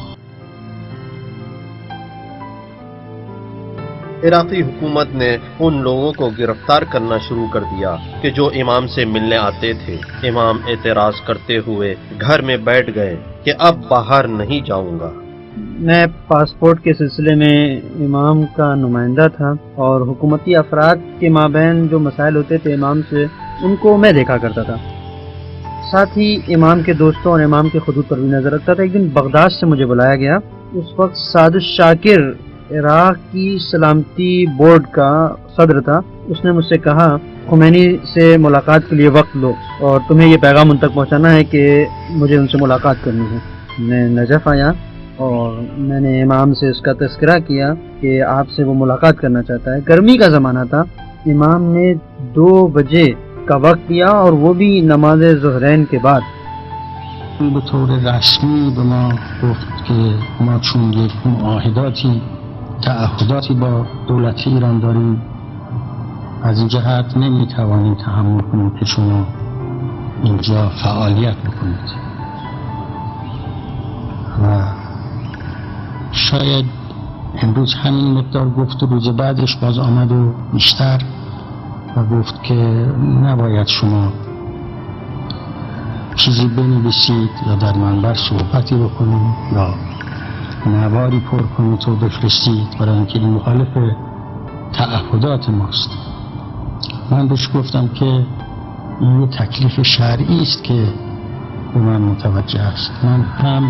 Speaker 1: عراقی حکومت نے ان لوگوں کو گرفتار کرنا شروع کر دیا کہ جو امام سے ملنے آتے تھے۔ امام اعتراض کرتے ہوئے گھر میں بیٹھ گئے کہ اب باہر نہیں جاؤں گا۔
Speaker 7: میں پاسپورٹ کے سلسلے میں امام کا نمائندہ تھا اور حکومتی افراد کے مابین جو مسائل ہوتے تھے امام سے، ان کو میں دیکھا کرتا تھا، ساتھ ہی امام کے دوستوں اور امام کے خطوط پر بھی نظر رکھتا تھا۔ ایک دن بغداد سے مجھے بلایا گیا، اس وقت سعد الشاکر عراق کی سلامتی بورڈ کا صدر تھا۔ اس نے مجھ سے کہا خمینی سے ملاقات کے لیے وقت لو اور تمہیں یہ پیغام ان تک پہنچانا ہے کہ مجھے ان سے ملاقات کرنی ہے۔ میں نجف آیا اور میں نے امام سے اس کا تذکرہ کیا کہ آپ سے وہ ملاقات کرنا چاہتا ہے۔ گرمی کا زمانہ تھا، امام نے 2 بجے کا وقت دیا اور وہ بھی نماز ظہرین کے بعد۔
Speaker 6: به طور رسمی به ما گفت که ما چون یک معاهداتی تعهداتی با دولت ایران داریم، از این جهت نمیتوانیم تحمل کنیم که شما اینجا فعالیت بکنید و شاید امروز همین مقدار گفت و روز بعدش باز آمد و بیشتر و گفت که نباید شما چیزی بنویسید یا در منبر صحبتی بکنید یا نواری پر کنید و بفرستید برای اینکه این مخالف تعهدات ماست. من بهش گفتم که این یه تکلیف شرعی است که به من متوجه است. من هم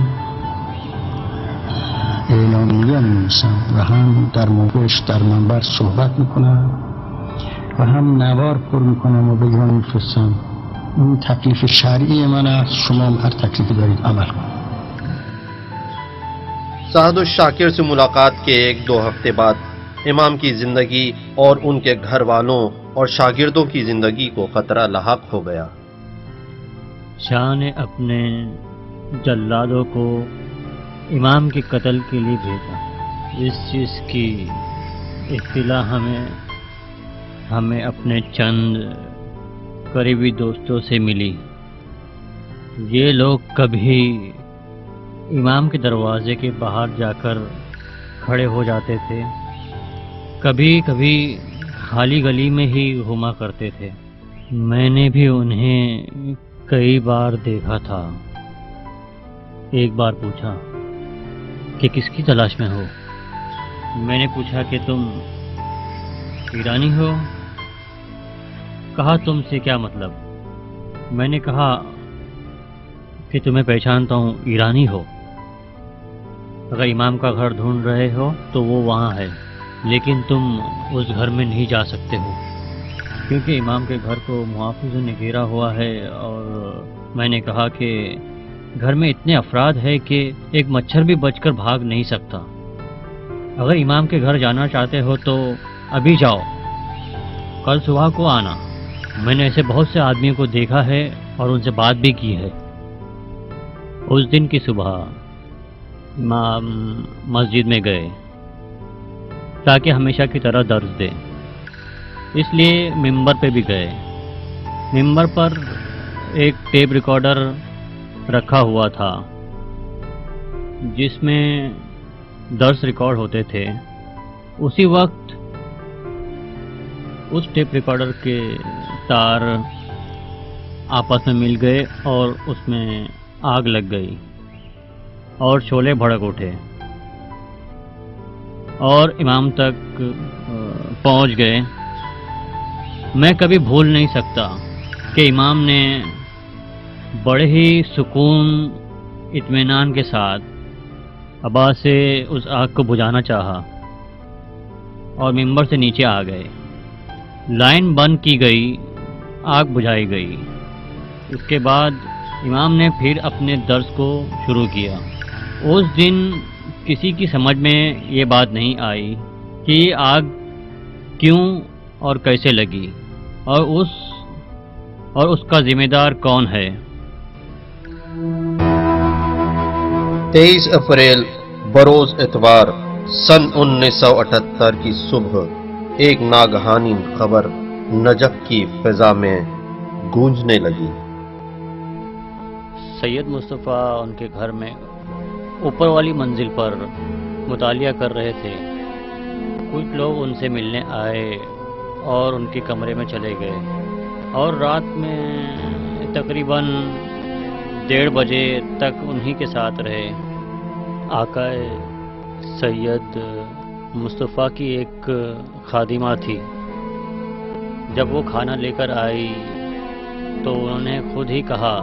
Speaker 6: اعلامیه می‌نویسم و هم در موقعش در منبر صحبت میکنم و هم نوار پر میکنم و به ایران میفرستم. این تکلیف شرعی من است، شما هر تکلیفی دارید عمل کنید.
Speaker 1: سعد الشاکر سے ملاقات کے 1-2 ہفتے بعد امام کی زندگی اور ان کے گھر والوں اور شاگردوں کی زندگی کو خطرہ لاحق ہو گیا۔
Speaker 8: شاہ نے اپنے جلادوں کو امام کے قتل کے لیے بھیجا۔ اس چیز کی اطلاع ہمیں اپنے چند قریبی دوستوں سے ملی۔ یہ لوگ کبھی امام کے دروازے کے باہر جا کر کھڑے ہو جاتے تھے، کبھی کبھی خالی گلی میں ہی گھوما کرتے تھے۔ میں نے بھی انہیں کئی بار دیکھا تھا۔ ایک بار پوچھا کہ کس کی تلاش میں ہو؟ میں نے پوچھا کہ تم ایرانی ہو؟ کہا تم سے کیا مطلب؟ میں نے کہا کہ تمہیں پہچانتا ہوں، ایرانی ہو۔ اگر امام کا گھر ڈھونڈ رہے ہو تو وہ وہاں ہے، لیکن تم اس گھر میں نہیں جا سکتے ہو کیونکہ امام کے گھر کو محافظوں نے گھیرا ہوا ہے۔ اور میں نے کہا کہ گھر میں اتنے افراد ہے کہ ایک مچھر بھی بچ کر بھاگ نہیں سکتا۔ اگر امام کے گھر جانا چاہتے ہو تو ابھی جاؤ، کل صبح کو آنا۔ میں نے ایسے بہت سے آدمیوں کو دیکھا ہے اور ان سے بات بھی کی ہے۔ اس دن کی صبح امام مسجد میں گئے تاکہ ہمیشہ کی طرح درس دیں، اس لیے ممبر پہ بھی گئے۔ ممبر پر ایک ٹیپ ریکارڈر رکھا ہوا تھا جس میں درس ریکارڈ ہوتے تھے۔ اسی وقت اس ٹیپ ریکارڈر کے تار آپس میں مل گئے اور اس میں آگ لگ گئی اور شعلے بھڑک اٹھے اور امام تک پہنچ گئے۔ میں کبھی بھول نہیں سکتا کہ امام نے بڑے ہی سکون اطمینان کے ساتھ ابا سے اس آگ کو بجھانا چاہا اور ممبر سے نیچے آ گئے۔ لائن بند کی گئی، آگ بجھائی گئی۔ اس کے بعد امام نے پھر اپنے درس کو شروع کیا۔ اس دن کسی کی سمجھ میں یہ بات نہیں آئی کہ یہ آگ کیوں اور کیسے لگی اور اس کا ذمہ دار کون ہے۔
Speaker 1: 23 اپریل بروز اتوار سن 1978 کی صبح ایک ناگہانی خبر نجف کی فضا میں گونجنے لگی۔
Speaker 8: سید مصطفیٰ ان کے گھر میں اوپر والی منزل پر مطالعہ کر رہے تھے۔ کچھ لوگ ان سے ملنے آئے اور ان کے کمرے میں چلے گئے اور رات میں تقریباً 1:30 بجے تک انہی کے ساتھ رہے۔ آقا سید مصطفیٰ کی ایک خادمہ تھی۔ جب وہ کھانا لے کر آئی تو انہوں نے خود ہی کہا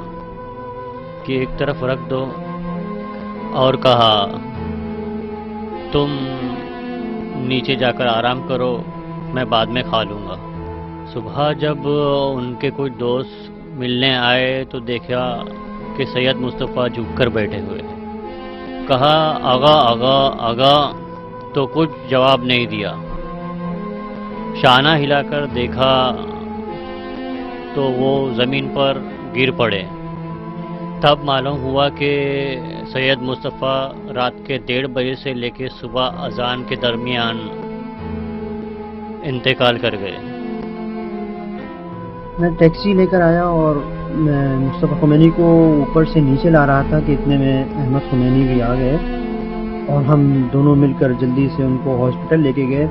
Speaker 8: کہ ایک طرف رکھ دو اور کہا تم نیچے جا کر آرام کرو، میں بعد میں کھا لوں گا۔ صبح جب ان کے کچھ دوست ملنے آئے تو دیکھا کہ سید مصطفیٰ جھک کر بیٹھے ہوئے ہیں۔ کہا آغا آغا آغا، تو کچھ جواب نہیں دیا۔ شانہ ہلا کر دیکھا تو وہ زمین پر گر پڑے۔ تب معلوم ہوا کہ سید مصطفیٰ رات کے 1:30 بجے سے لے کے صبح اذان کے درمیان انتقال کر گئے۔
Speaker 7: میں ٹیکسی لے کر آیا اور میں مصطفیٰ خمینی کو اوپر سے نیچے لا رہا تھا کہ اتنے میں احمد خمینی بھی آ گئے اور ہم دونوں مل کر جلدی سے ان کو ہاسپٹل لے کے گئے۔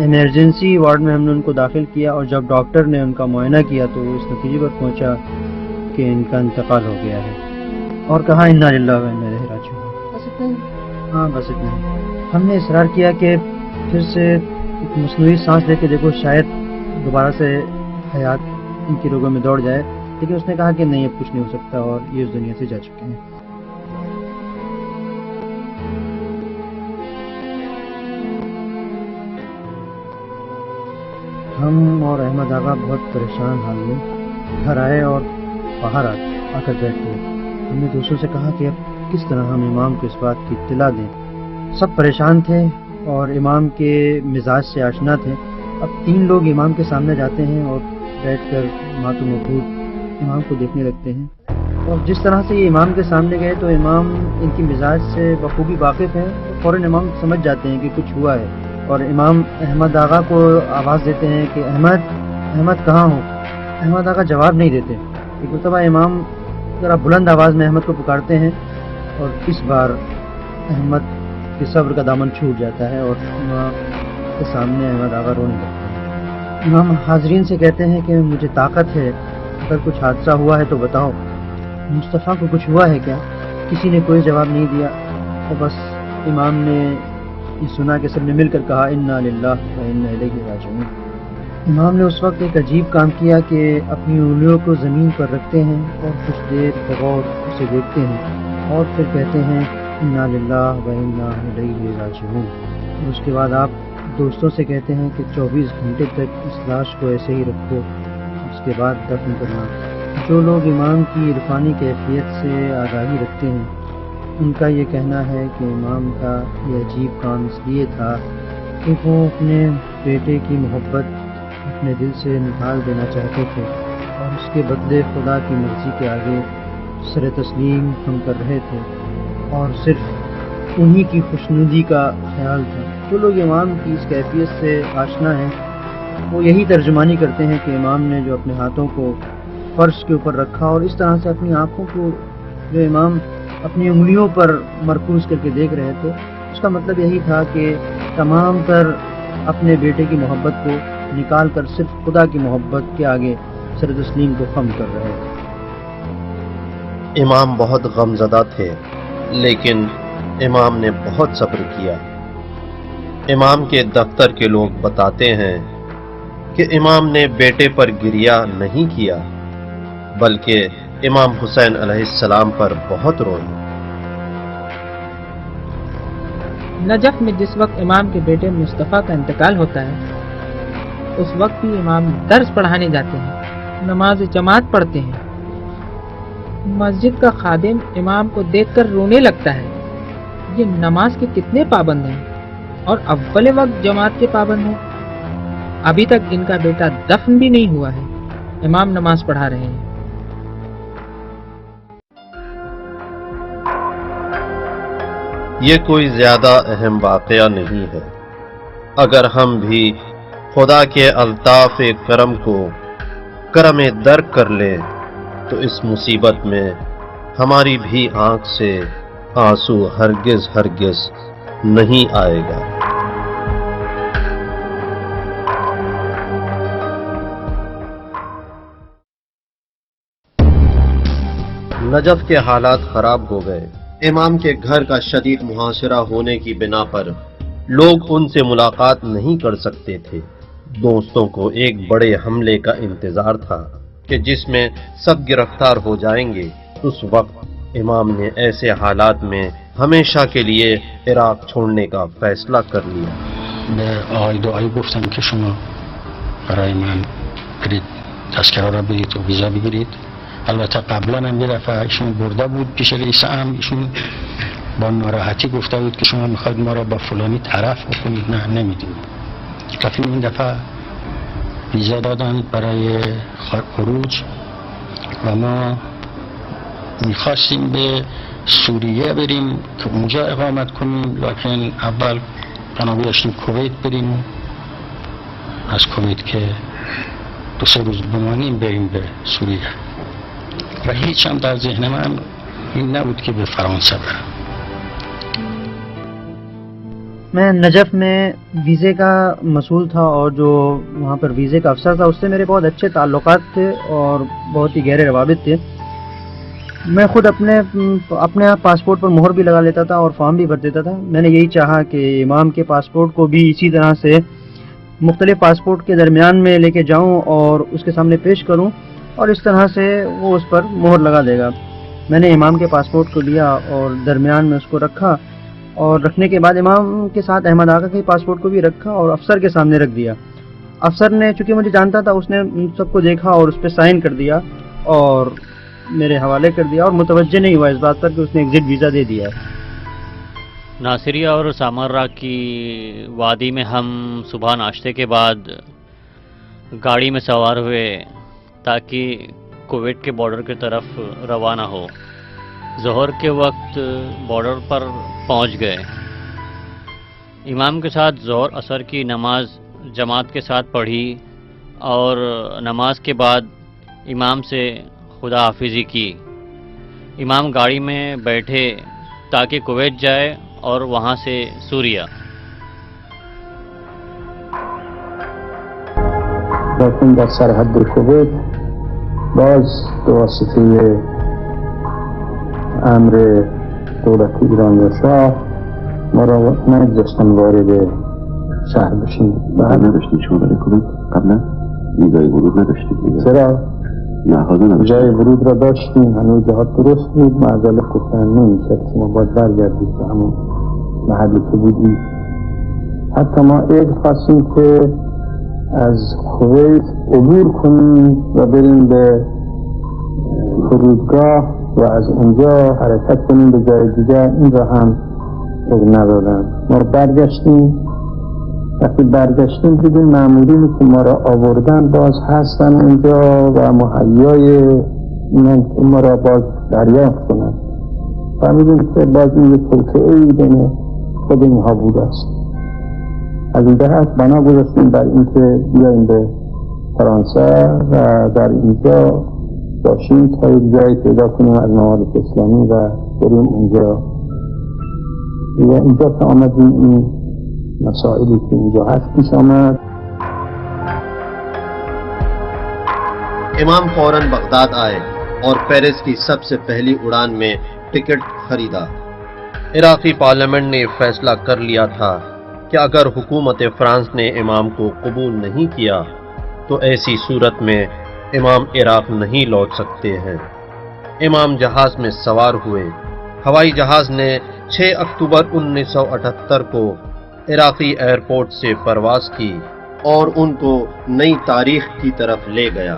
Speaker 7: ایمرجنسی وارڈ میں ہم نے ان کو داخل کیا اور جب ڈاکٹر نے ان کا معائنہ کیا تو وہ اس نتیجے پر پہنچا کہ ان کا انتقال ہو گیا ہے اور کہا انا للہ و انا الیہ راجعون۔ ہاں بس اتنا ہی۔ ہم نے اصرار کیا کہ پھر سے ایک مصنوعی سانس لے کے دیکھو، شاید دوبارہ سے حیات ان کی رگوں میں دوڑ جائے، لیکن اس نے کہا کہ نہیں، اب کچھ نہیں ہو سکتا اور یہ اس دنیا سے جا چکے ہیں۔ ہم اور احمد آغا بہت پریشان حال میں گھر آئے اور باہر آ کر بیٹھ گئے۔ ہم نے دوستوں سے کہا کہ اب کس طرح ہم امام کو اس بات کی اطلاع دیں۔ سب پریشان تھے اور امام کے مزاج سے آشنا تھے۔ اب 3 لوگ امام کے سامنے جاتے ہیں اور بیٹھ کر ماتو مبہوت امام کو دیکھنے لگتے ہیں، اور جس طرح سے یہ امام کے سامنے گئے تو امام ان کی مزاج سے بخوبی واقف ہیں، فوراً امام سمجھ جاتے ہیں کہ کچھ ہوا ہے، اور امام احمد آغا کو آواز دیتے ہیں کہ احمد کہاں ہو؟ احمد آغا جواب نہیں دیتے۔ ایک مرتبہ امام ذرا بلند آواز میں احمد کو پکارتے ہیں، اور اس بار احمد کے صبر کا دامن چھوٹ جاتا ہے اور امام کے سامنے احمد آغا رونے لگتے ہیں۔ امام حاضرین سے کہتے ہیں کہ مجھے طاقت ہے، اگر کچھ حادثہ ہوا ہے تو بتاؤ، مصطفیٰ کو کچھ ہوا ہے کیا؟ کسی نے کوئی جواب نہیں دیا، اور بس امام نے یہ سنا کہ سب نے مل کر کہا انا للہ و انا الیہ راجعون۔ امام نے اس وقت ایک عجیب کام کیا کہ اپنی انگلیوں کو زمین پر رکھتے ہیں اور کچھ دیر بغور اسے دیکھتے ہیں، اور پھر کہتے ہیں انا للہ و انا الیہ راجعون۔ اور اس کے بعد آپ دوستوں سے کہتے ہیں کہ 24 گھنٹے تک اس لاش کو ایسے ہی رکھو، اس کے بعد دفن کرنا۔ جو لوگ امام کی عرفانی کیفیت سے آگاہی رکھتے ہیں، ان کا یہ کہنا ہے کہ امام کا یہ عجیب کام اس لیے تھا کہ وہ اپنے بیٹے کی محبت اپنے دل سے نکال دینا چاہتے تھے، اور اس کے بدلے خدا کی مرضی کے آگے سر تسلیم ہم کر رہے تھے، اور صرف انہی کی خوشنودی کا خیال تھا۔ جو لوگ امام کی اس کیفیت سے آشنا ہیں وہ یہی ترجمانی کرتے ہیں کہ امام نے جو اپنے ہاتھوں کو فرش کے اوپر رکھا اور اس طرح سے اپنی آنکھوں کو جو امام اپنی انگلیوں پر مرکوز کر کے دیکھ رہے تھے، اس کا مطلب یہی تھا کہ تمام تر اپنے بیٹے کی محبت کو نکال کر صرف خدا کی محبت کے آگے سر تسلیم کو خم کر رہے تھے۔
Speaker 1: امام بہت غمزدہ تھے، لیکن امام نے بہت صبر کیا۔ امام کے دفتر کے لوگ بتاتے ہیں کہ امام نے بیٹے پر گریہ نہیں کیا، بلکہ امام حسین علیہ السلام پر بہت روئے۔
Speaker 14: نجف میں جس وقت امام کے بیٹے مصطفیٰ کا انتقال ہوتا ہے، اس وقت بھی امام درس پڑھانے جاتے ہیں، نماز جماعت پڑھتے ہیں۔ مسجد کا خادم امام کو دیکھ کر رونے لگتا ہے۔ یہ نماز کے کتنے پابند ہیں اور اول وقت جماعت کے پابند ہیں۔ ابھی تک ان کا بیٹا دفن بھی نہیں ہوا ہے، امام نماز پڑھا رہے ہیں۔
Speaker 1: یہ کوئی زیادہ اہم واقعہ نہیں ہے۔ اگر ہم بھی خدا کے الطاف کرم کو کرم درک کر لیں تو اس مصیبت میں ہماری بھی آنکھ سے آنسو ہرگز ہرگز نہیں آئے گا۔ نجف کے حالات خراب ہو گئے۔ امام کے گھر کا شدید محاصرہ ہونے کی بنا پر لوگ ان سے ملاقات نہیں کر سکتے تھے۔ دوستوں کو ایک بڑے حملے کا انتظار تھا کہ جس میں سب گرفتار ہو جائیں گے۔ اس وقت امام نے ایسے حالات میں ہمیشہ کے لیے عراق چھوڑنے کا فیصلہ کر لیا۔
Speaker 6: به آقای دعایی گفتم که شما برای من برید تذکره را برید و ویزا بگیرید. البته قبلا هم یه دفعه ایشون برده بود پیش رئیس امر، ایشون با ناراحتی گفته بود که شما میخواید ما را با فلانی طرف بکنید. نه نمیدیم. کافی این دفعه ویزا دادن برای خروج و ما میخواستیم به سوریه بریم که اونجا اقامت کنیم، لکن اول بنا داشتیم کویت بریم، از کویت که 2-3 روز بمانیم بریم به سوریه. و هیچ هم در ذهن من این نبود که به فرانسه برم.
Speaker 7: میں نجف میں ویزے کا مسئول تھا اور جو وہاں پر ویزے کا افسر تھا اس سے میرے بہت اچھے تعلقات تھے اور بہت ہی گہرے روابط تھے۔ میں خود اپنے پاسپورٹ پر مہر بھی لگا لیتا تھا اور فارم بھی بھر دیتا تھا. میں نے یہی چاہا کہ امام کے پاسپورٹ کو بھی اسی طرح سے مختلف پاسپورٹ کے درمیان میں لے کے جاؤں اور اس کے سامنے پیش کروں اور اس طرح سے وہ اس پر مہر لگا دے گا. میں نے امام کے پاسپورٹ کو لیا اور درمیان میں اس کو رکھا اور رکھنے کے بعد امام کے ساتھ احمد آقا کے پاسپورٹ کو بھی رکھا اور افسر کے سامنے رکھ دیا. افسر نے چونکہ مجھے جانتا تھا اس نے ان سب کو دیکھا اور اس پہ سائن کر دیا اور میرے حوالے کر دیا اور متوجہ نہیں ہوا اس بات پر کہ اس نے ایگزٹ ویزا دے دیا ہے.
Speaker 8: ناصریہ اور سامرا کی وادی میں ہم صبح ناشتے کے بعد گاڑی میں سوار ہوئے تاکہ کویت کے بارڈر کی طرف روانہ ہو. ظہر کے وقت بارڈر پر پہنچ گئے. امام کے ساتھ ظہر عصر کی نماز جماعت کے ساتھ پڑھی اور نماز کے بعد امام سے خدا حافظی کی. امام گاڑی میں بیٹھے تاکہ کویت جائے اور وہاں سے سوریا.
Speaker 9: لیکن در سرحد کویت باز به واسطه امر دولت ایران یا شاه ما را نگذاشتن وارد شهر بشیم.
Speaker 15: نداشتید شما برای کویت قبلا ویزای ورود نداشتید دیگه؟
Speaker 9: چرا؟
Speaker 15: نه
Speaker 9: جای ورود را داشتیم، هنوز جهات درست بود، معذرت گفتن نمیشد، شما باید برگردید به همون محلی که بودید. حتی ما اذن خواستیم که از کویت عبور کنیم و بریم به فرودگاه و از اونجا حرکت کنیم به جای دیگر. این را هم اذن ندادن. ما برگشتیم. وقتی برگشتیم دیدیم مامورینی که ما را آوردن باز هستن اونجا و مهیای اینن که ما را باز دریافت کنن. فهمیدیم که باز این یک توطئه‌ای بین خود اینها بوده است. از این جهت بنا گذاشتیم بر اینکه بیاییم به فرانسه و در اینجا باشیم تا یک جایی پیدا کنیم از ممالک اسلامی و بریم اونجا. و اینجا که آمدیم این مسائلی که اینجا هست پیش آمد.
Speaker 1: امام فوراً بغداد آئے اور پیرس کی سب سے پہلی اڑان میں ٹکٹ خریدا. عراقی پارلیمنٹ نے فیصلہ کر لیا تھا کہ اگر حکومت فرانس نے امام کو قبول نہیں کیا تو ایسی صورت میں امام عراق نہیں لوٹ سکتے ہیں. امام جہاز میں سوار ہوئے. ہوائی جہاز نے 6 اکتوبر 1978 کو عراقی ایئرپورٹ سے پرواز کی اور ان کو نئی تاریخ کی طرف لے گیا.